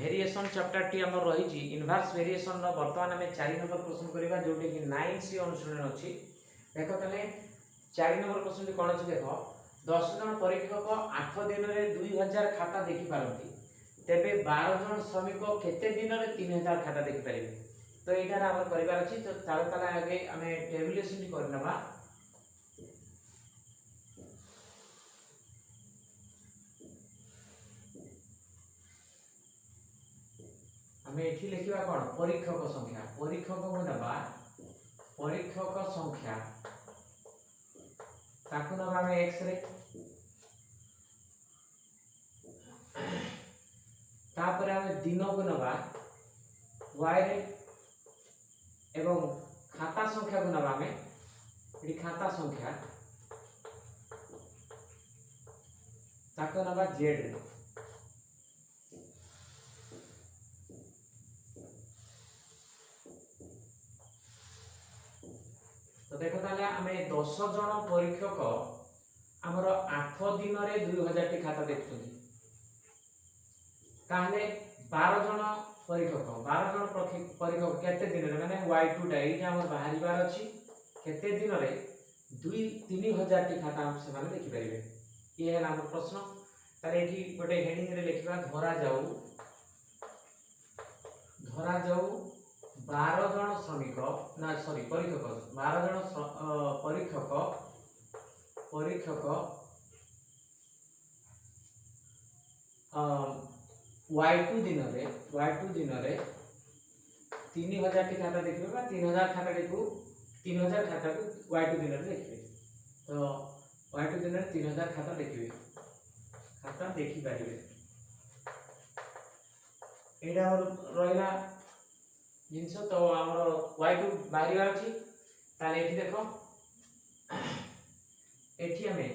Variation chapter T हमर रही छी इनवर्स वेरिएशन नो वर्तमान में 4 नंबर प्रश्न करिबा जोटे कि 9सी अनुसरण अछि। देखो तले 4 नंबर प्रश्न कोन अछि देखो 10 जन परीक्षक 8 दिन रे 2000 खाता देखि पारंती तेबे 12 जन श्रमिक केते दिन रे 3000 खाता देखि परिबे। तो एटार हमर परिवार अछि तो तार तला आगे हमें टेबुलेशन करनबा। हमें एठी लिखिबा कोन परीक्षक संख्या परीक्षक को नबा परीक्षक संख्या ताकु नबा में x रे तापर हमें दिन को नबा y रे एवं खाता संख्या को नबा में एठी खाता संख्या ताकु नबा z रे। तो देखो ताले आमे 10 जन परीक्षक हमर 8 दिन रे 2000 टी खाता देखुछी ताहले 12 जन परीक्षक केते दिन रे माने y2 टा एटा हमर बाहरी बार अछि केते दिन रे 2-3000 टी खाता हम से माने देखि परिबे। ये है हमर प्रश्न तारे एठी गोटे हेडिंग रे लिखिबा धरा जाऊ 12 जन श्रमिक ना सॉरी परीक्षक 12 जन परीक्षक y2 दिन रे 3000 टी खाता देखिबे बा 3000 खाता देखु 3000 खाता को y2 दिन रे देखिबे। तो y2 दिन रे 3000 खाता देखिबे खाता देखि पारिबे। एटा रहिला जिनस तो हमर y2 बाहरी बार अछि ताले एठी देखो एठी हमें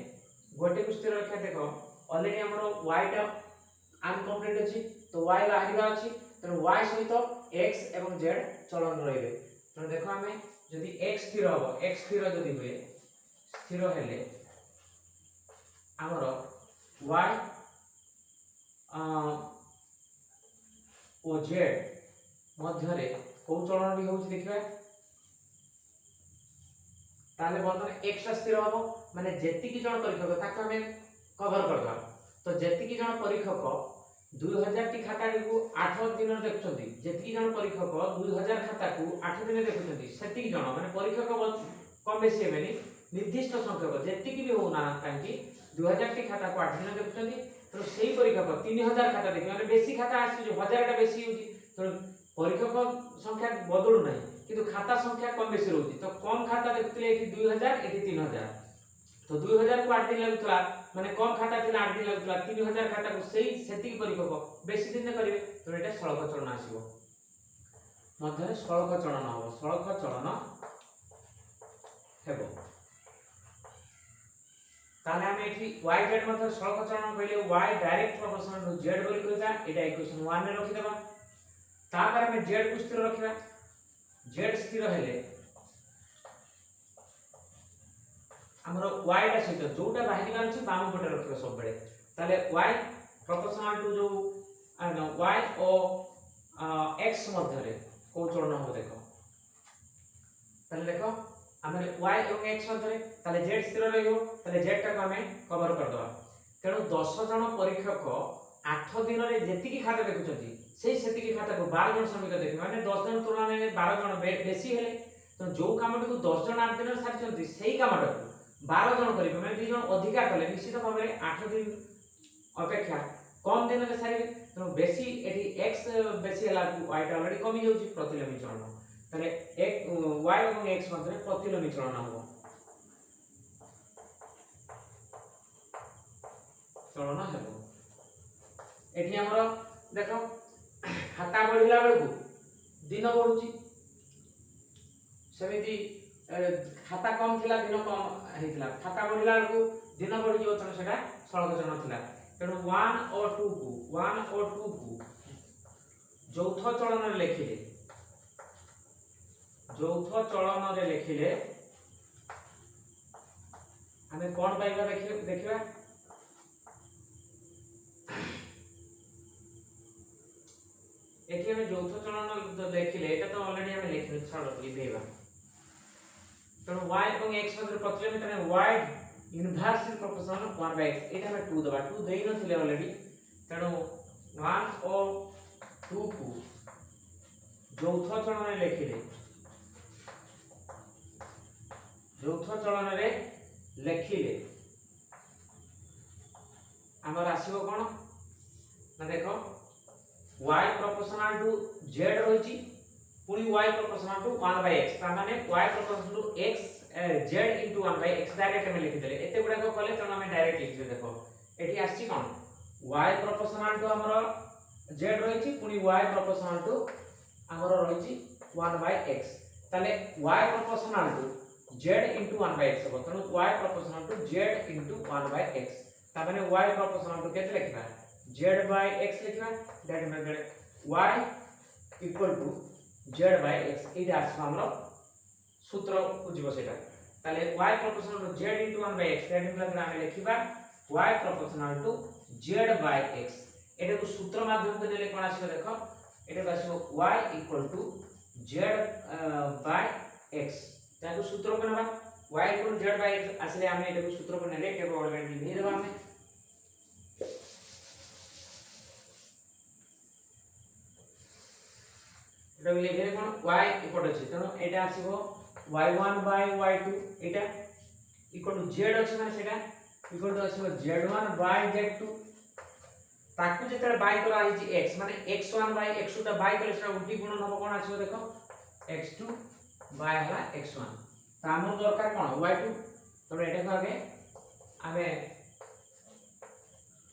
गोटे स्थिर रखा देखो ऑलरेडी हमर y टा अनकंप्लीट अछि तो y बाहरी बार अछि तो y सहित x एवं z चलन रहिबे। तो देखो हमें यदि x स्थिर हो x स्थिर यदि हुए स्थिर हेले हमर y ओ z मध्य रे को चलन भी होउछ देखिबा ताले बर्तन x स्थिर हो माने जेति की जण परीक्षक ताको हमें कवर करबा। तो जेति की जण परीक्षक 2000 टी खाता को 8 दिन देखछंती जेति की जण परीक्षक 2000 खाता को 8 दिन देखछंती सेति की जण माने परीक्षक कम बेसी हेबेनी निर्दिष्ट संख्यक जेति की भी होना कांकी 2000 टी खाता को 8 दिन देखछंती तो सेही परीक्षक 3000 खाता देखि माने बेसी खाता आसी जो 1000 टा बेसी होची। तो परीक्षक संख्या बदलु नाही किंतु खाता संख्या कम बेसी रहउची। तो कम खाता देखथिले एठी 2000 एठी 3000 तो 2000 को 8 दिन लागुतला माने कम खाता थिला 8 दिन लागुतला 3000 खाता को सेही सेति की परीक्षक बेसी दिन करिवे तो एटा सळक चलन आसीबो मध्यरे सळक चलन होबो सळक चलन हेबो। ताले हम एठी y z मतलब सळक चलन कइले y direct proportional to z बोली कइता एटा इक्वेशन 1 रे रखि देबा। तापर हम z को स्थिर रखिबा z स्थिर हेले हमरो y टा सहित जोटा बाहरी बार अछि बाम पटे रखिबा सब बेले ताले y प्रोपोर्शनल टू जो y ओ x मध्य रे को चलन हो देखो ताले देखो हमरे y और x मध्य रे ताले z स्थिर रहइबो ताले z टा को हमें कवर कर दबा। तेणु 10 जन परीक्षक 8 दिन रे जेति की खाता देखुचंती सेही सेति की खाता को 12 जन श्रमिक देखि माने 10 जन तुलना में 12 जन बेसी हेले तो जो कामटी को 10 जन 8 दिन रे सारिचंती सेही कामटा को 12 जन करिबे माने 2 जन अधिका कले निश्चित भाबरे 8 दिन अपेक्षा कम दिन रे सारिबे। तो बेसी एठी x बेसी हला y टा ऑलरेडी कमी जाउची प्रतिलोमी चलन तने एक y और x मध्ये प्रतिलोमी चलन होबो चलन हेबो। एठी हमरो देखो खाता बढ़िला बेल को दिन बढ़ुची सेमिति खाता कम थिला दिन कम हेतिला खाता बढ़िला बेल को दिन बढ़ि जो तने सेटा सळक चलन थिला। तेणु 1 और 2 को चौथ चलन रे लेखिले हमें कोन पाइबा देखिबा एठी हमें यौथ चलन देखिले एटा तो ऑलरेडी हमें लिखि छाड़ लिखेबा तो y এবং x मध्य प्रतिलोम तने y इनवर्सली प्रोपोर्शनल 1/x एटा हमें 2 दबा 2 देइ न थिले ऑलरेडी तनो 1 और 2 को यौथ चलन लिखिले यौथ चलन रे लिखिले हमर आसीबो कोन ना देखो y प्रोपोर्शनल टू z रहिछि पुनी y प्रोपोर्शनल टू 1/x ता माने y proportional to x z * 1/x direct में लिखि देले एते गुडा को कले त हम डायरेक्ट लिखि दे देखो एठी आछि कोन y प्रोपोर्शनल टू हमर z रहिछि पुनी y प्रोपोर्शनल टू हमर रहिछि 1/x ताले y proportional to z * 1/x हो तनो y proportional to z * 1/x ता माने y प्रोपोर्शनल टू केते लिखबा z/x लिखबा that means y equal to z/x इटा हमरो सूत्र बुझिबो सेटा ताले y proportional to z * 1/x that means हम लिखिबा y प्रोपोर्शनल टू z/x एटा को सूत्र माध्यम से देले कोन आसीबो देखो एटा आसीबो y इक्वल टू z/x ताको सूत्र को नबा y इक्वल टू z/x आसले हम एटा को सूत्र को नेले एटा को ऑलरेडी लिखि देबा हम एटा लिखे कोन y इक्वल अछि तनो एटा आसीबो y1/y2 Etah equal to z अछि माने सेटा इक्वल टू आसीबो z1/z2 ताकू जेतरे बाय करा आइछि x माने x1/x2 ता बाय कले सेटा उल्टी गुणन होबो कोन आसीबो देखो x2 बाय हला x1 ता हमर दरकार कोन y2 तो एटा को आगे हमें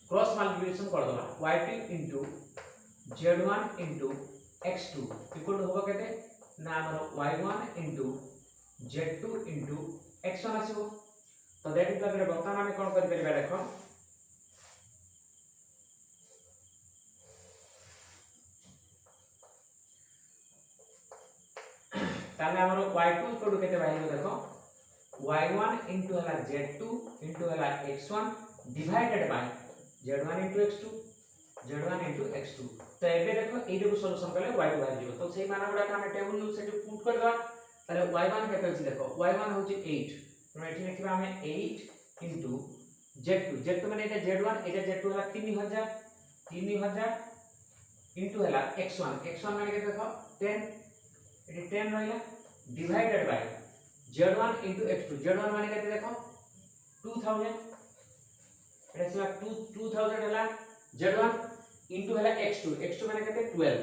क्रॉस मल्टीप्लिकेशन कर दबा y2 * z1 * x2 equal to होबो केते ना हमर y1 * z2 * x1 आसीबो तो दैट इज लागे बर्तमान हम कोन कर परबा देखो ताले हमर y2 इक्वल टू केते बाहिबो देखो y1 * हला z2 * हला x1 divided by z1 * x2 z1 * x2 तो एबे देखो एडे को सॉल्यूशन करले y2 बाहर जीवो तो सेही माना गुडा हम टेबल यूज से पुट कर दवा ताले y1 केते अछि देखो y1 होची 8 तो एठी लिखिबा हमें 8 * z2 माने एटा z1 एटा z2 हला 3000 * हला x1 माने केते देखो 10 एटी 10 रहला divided by z1 * x2 z1 माने केते देखो 2000 एटा से 2000 हला z1 into हला x2 माने केते 12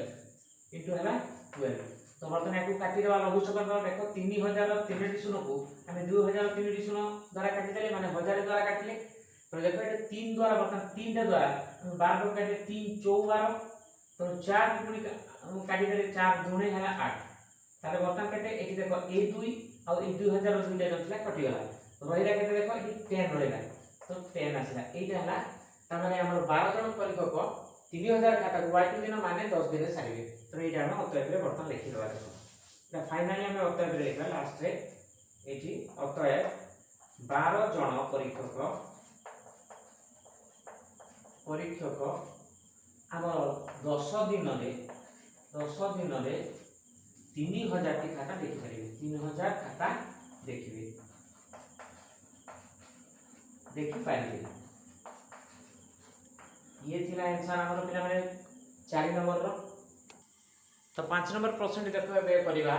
into हला 12 तो वर्तमान याकू काटी देबा लघु चक्र द्वारा देखो 3000 3 डिशन को हमें 2000 3 डिशन द्वारा काटी देले माने 1000 द्वारा काटले तो देखो एटा 3 द्वारा वर्तमान 3 टा द्वारा 12 को काटे 3 14 तो 4 पुनी काटी देले 4 दुणे हला 8 ताले वर्तमान केते एठी देखो ए 2 और ए 2000 दुईटा जतला कटि गला रहिला केते देखो एठी 10 रहिला तो 10 आसला एटा हला त माने हमर 12 जन परीक्षक 3000 खाता को y2 दिन माने 10 दिन सारिबे तो एटा हम उत्तर रे बर्तन लिखि देबा देखो एटा फाइनली हम उत्तर रे लिखबा लास्ट रे एठी उत्तर 12 जन परीक्षक हमर 10 दिन रे 3000 टी खाता देखि पारिबे 3000 खाता देखिबे देखि पारिबे ये थिला आंसर हमर पिला माने 4 नंबर रो तो 5 नंबर प्रश्न देखो बे परिबा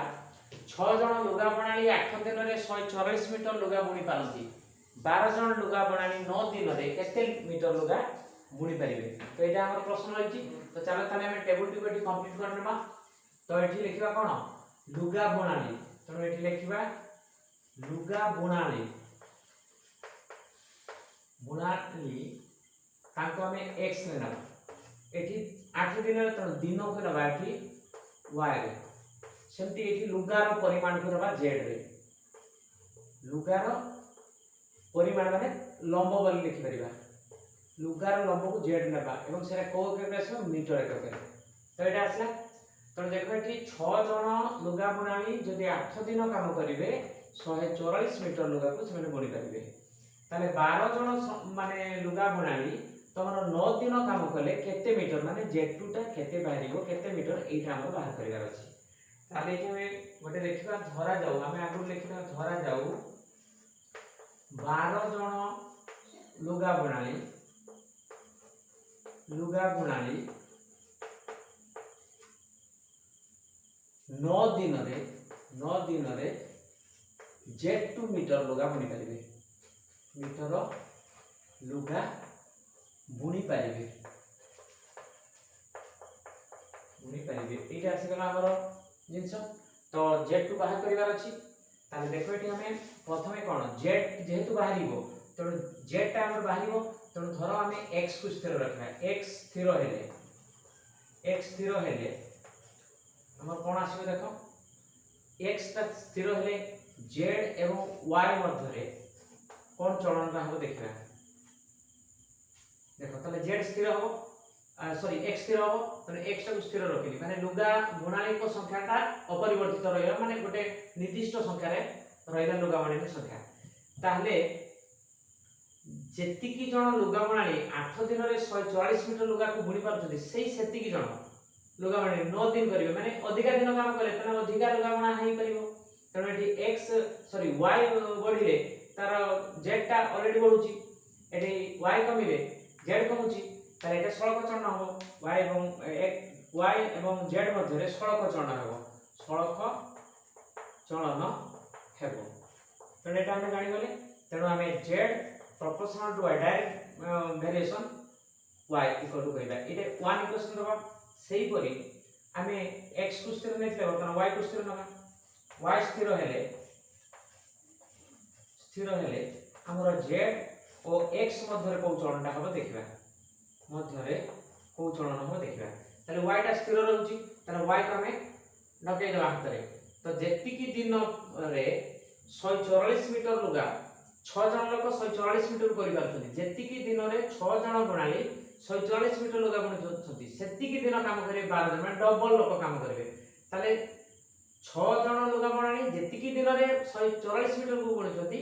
6 जण लुगा बनाली 8 दिन रे 144 मीटर लुगा बुनी पारंती 12 जण लुगा बनाली 9 दिन रे केते मीटर लुगा बुनी परिबे तो एटा हमर प्रश्न रहिछि तो चलो ताले हम टेबल टू बेटी कंप्लीट करनेमा तो एठी लिखिबा कोन लुगा बनाली तो एठी लिखिबा लुगा बनाली तांको हमें x लेना एठी 8 दिन रे तो दिन को नबा एठी y रे सेमती एठी लुगार परिमाण को नबा z रे लुगार परिमाण माने लंब बल लिखि परिबा लुगार लंब को z नबा एवं सेरा को के आसो मीटर एक करे तो एटा आसला तो देखो एठी 6 जण लुगा बनानी जदि 8 दिन काम करिवे 144 मीटर लुगा को सेमे बणी परिबे ताले 12 जण माने लुगा बनानी तमर 9 दिन काम कले केते मीटर माने Z2 टा केते बाहरिबो केते मीटर एटा हम बाहर करिवार अछि ताले कि हमें गोटे देखिबा धरा जाऊ हमें आगु लिखिबा धरा जाऊ 12 जण लुगा बुणाली 9 दिन रे Z2 मीटर लुगा बुणी पारिबे मीटर लुगा बुणी पारिबे एटा आसी गला हमर जिंस तो Z2 बाहर करिवार अछि ताले देखो एटी हमें प्रथमे कोन Z जेहेतु बाहरिबो तो Z टा हमर बाहरिबो तो धरो हमें x को स्थिर रखना x स्थिर हेले हमर कोन आसीबे देखो x ता स्थिर हेले z एवं y मध्य रे कोन चलन रा हम देखबा देखो तले z स्थिर हो सॉरी x स्थिर हो तो x टा स्थिर रखिली माने लुगा बुणाली को संख्या ता अपरिवर्तित रहइला माने गोटे निर्दिष्ट संख्या रे रहइला लुगा बुणाली संख्या ताहले जेतिकी जण लुगा बुणाली 8 दिन रे 144 मीटर लुगा को बुणी पारथि सेही सेतिकी जण लुगा बुणाली 9 दिन करिवे माने अधिका दिन काम करे तने अधिका लुगा बुणा हेई परिबो तने एठी x सॉरी y बढिले तार z टा ऑलरेडी बढुची एठी y कमिले z कमुची तार एटा सळक चरण हबो y एवं z मध्य रे सळक चरण हबो सळक चलन हेबो तने एटा हम जानि गले तेनु हमें z proportional to y direct variation y equal to कहबा इटे 1 इक्वेशन दबा सेही परी हमें x को स्थिर नेतले बर्तन y को स्थिर नगा y स्थिर हेले हमर z और x मध्य रे को चलनटा हबो देखबा मध्य रे को चलन हबो देखबा ताले y टा स्थिर रहउची ताले y को हमें नके दबा हाथ रे तो जेतिकी दिन रे 144 मीटर लुगा 6 जण लोक 144 मीटर करि पारथि जेतिकी दिन रे 6 जण बनाली 144 मीटर लुगा बणछथि सेतिकी दिन काम करे 12 जण डबल लोक काम करबे ताले 6 जण लुगा बनाली जेतिकी दिन रे 144 मीटर को बणछथि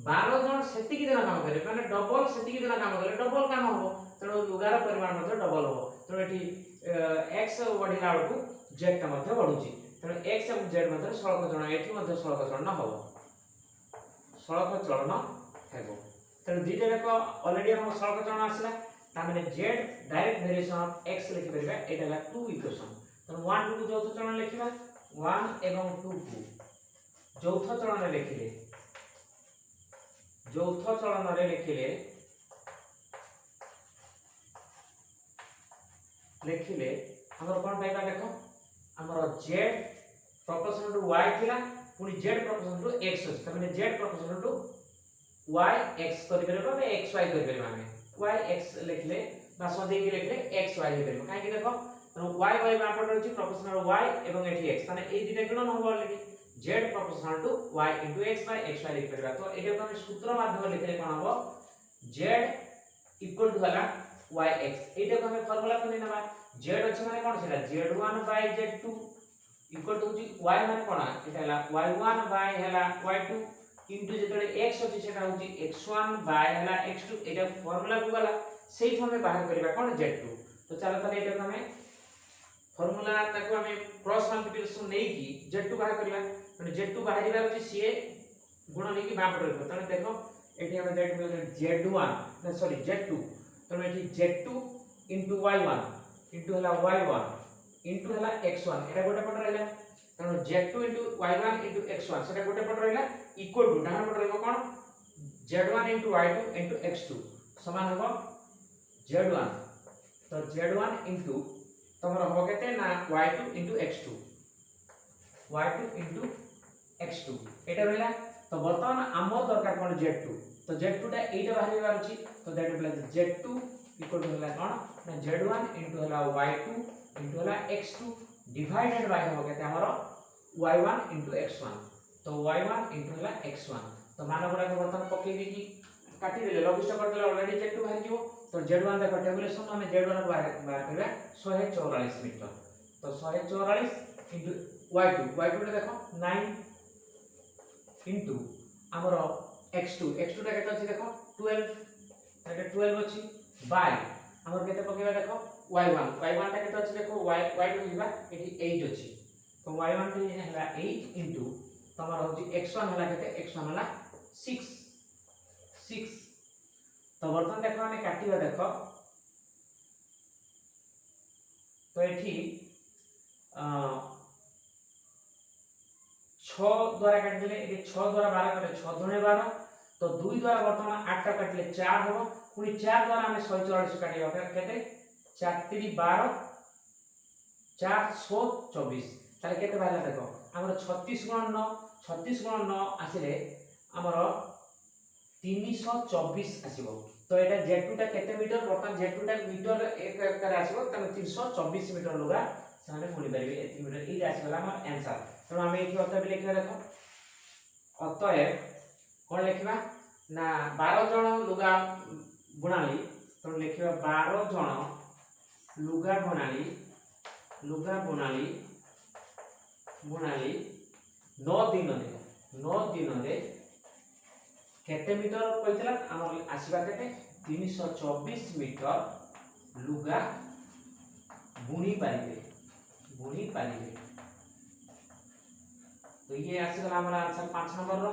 12 जण सेतिकी दिन काम करे माने डबल सेतिकी दिन काम करे डबल काम हो तणो लुगार परिमाण मध्ये डबल हो तणो एठी x बढिला को z टा मध्ये बढुची तणो x और z मध्ये सळक चलन एठी मध्ये सळक चलन हो सळक चलन हेबो तणो दिटे रको ऑलरेडी हम सळक चलन आसला ता माने z direct variation of x लिखि परबा एटा ला 2 इक्वेशन तणो 1 2 को चौथ चलन लिखिबा 1 एवं 2 को चौथ चलन लिखिले चौथ चलन रे लिखिले हमर कोन पाइबा देखो हमर z प्रोपोर्शनल टू y थिला पुनी z प्रोपोर्शनल टू x अछि त माने z proportional to y x करि परबा बे x y करि परबा हमें y x लिखले बा सदे के लिखले x y लिखले काहे कि देखो तो y y बापट रहछि प्रोपोर्शनल y एवं एठी x माने ए दिटा गुणन होबो already z proportional to y x by x y लिख परबा तो एटा हम सूत्र माध्यम लिखले कोन होबो z इक्वल टू हला yx एटा हम फार्मूला कोन नेबा z अछि माने कोन सेला z1 by z2 equal to y माने कोन एटा हला y1 by हला y2 इनटू जेतले x अछि सेटा होछि x1 by हला x2 एटा फार्मूला को गला सेही हमें बाहर करबा कोन z2 तो चलो तले एटा हमें फार्मूला ताको हमें क्रॉस मल्टीप्लिकेशन नै की z2 बाहर करबा माने z2 बाहरिबा अछि सीए गुण नै की बापट रखो तने देखो एठी हम z1 ना सॉरी z2 तो एठी z2 into y1 into हला y1 into हला x1 एटा गोटे पट रहला तनो z2 into y1 into x1 सेटा गोटे पट रहला इक्वल टू डाहर पट रहबो कोन z1 into y2 into x2 समान होबो z1 तो z1 into तमरो हो केते ना y2 into x2 एटा रहला तो वर्तमान हमर दरकार कोन z2 तो z2 टा एटा बाहर बार अछि तो that is z2 equal to हला कोन ना z1 into हला y2 into हला x2 डिवाइडेड बाय हो केते हमरो y1 into x1 तो y1 into हला x1 तो मान गुडा के वर्तमान पक्के दी की काटी देले लघुष्ठ कर देले ऑलरेडी z2 बाहर जीवो तो z1 देखो टेबुलेशन में z1 बाहर करबा 144 मीटर तो 144 into y2 टा देखो 9 into हमरो x2 टा केते अछि देखो 12 एटा 12 अछि बाय हमर केते पकेबा देखो y1 टा केते अछि देखो y2 हिबा एठी 8 अछि तो y1 टे हला 8 इनटू तमर होछि x1 हला केते x1 हला 6 तो बर्तन देखो हमें काटिबा देखो तो एठी 6 द्वारा काट देले एठी 6 द्वारा 12 काटे 6 दुने 12 तो 2 द्वारा वर्तमान 8 टा काटले 4 हो पुनी 4 द्वारा हमें 144 काटिबा केते 4 3 12 424 ताले केते बाला देखो हमर 36 गुणन 9 आसिले हमर 324 आसीबो तो एटा Z2 टा केते मीटर वर्तमान Z2 टा मीटर एक करे आसीबो त 324 मीटर लुगा साने मुनि परिबे एति मीटर ई आसीबला हमर आंसर तो हम एठी उत्तर भी लिखबा देखो अतएव कोन लिखबा ना 12 जण लुगा बुणाली तो लिखबा 12 जण लुगा बुणाली 9 दिन रे केते मीटर कहितला हमर आसीबा केते 324 मीटर लुगा बुणी पारिबे तो ये आसीगला हमर आंसर 5 नंबर रो।